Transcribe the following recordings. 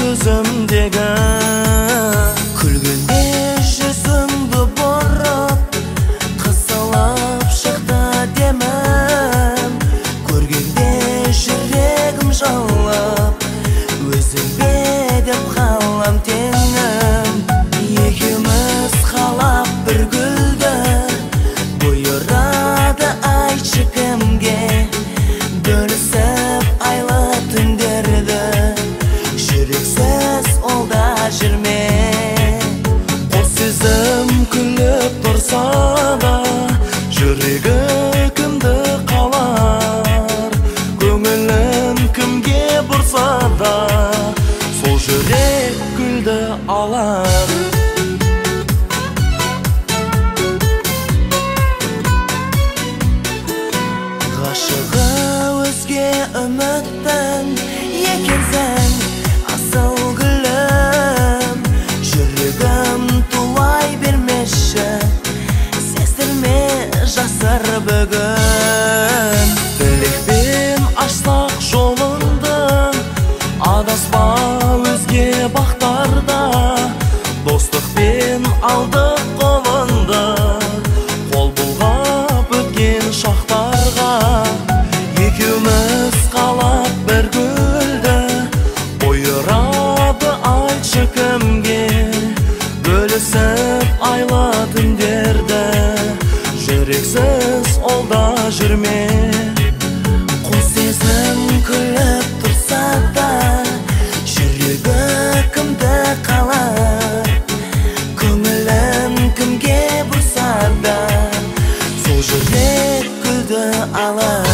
көзімдегі күлгенде жүзіңді бұрып қысылып шықты демім көргенде жүрегім жылып өзің бе деп қалам теңім екеуміз қалап бір гүлді бұйырады айтшы кімге бөлісіп айлы түндерді жүрексіз ол да жүрме қос сезім күліп тұрса да жүрегі кімді қалар көңілін кімге бұрса да сол жүрек гүлді алар ғашығы өзге үміттің екенсің асыл гүлім жүрегім тулай бермеші сездірме жасыр бүгін тілекпен ашсақ жолыңды адаспа өзге бақтарда достықпен алдық қолыңды қол бұлғап өткен шақтарға екеуміз қалап бір гүлді бұйырады айтшы кімге бөлісіп айлы түндерді жүрексіз ол да жүрме қос сезім күліп тұрса да жүрегі кімді қалар көңілін кімге бұрса да сол жүрек гүлді алар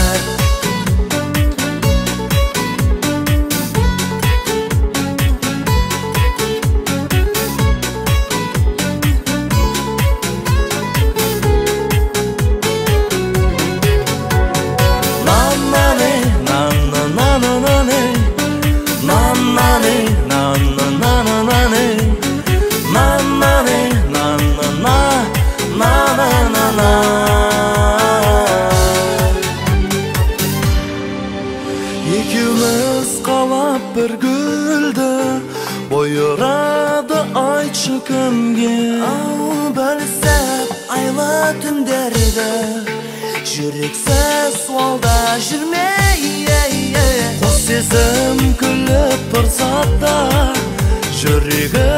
екеуміз қалап бір гүлді бұйырады айтшы кімге бөлісіп айлы түндерді жүрексіз олда жүрме қос сезім күліп тұрса да жүрегі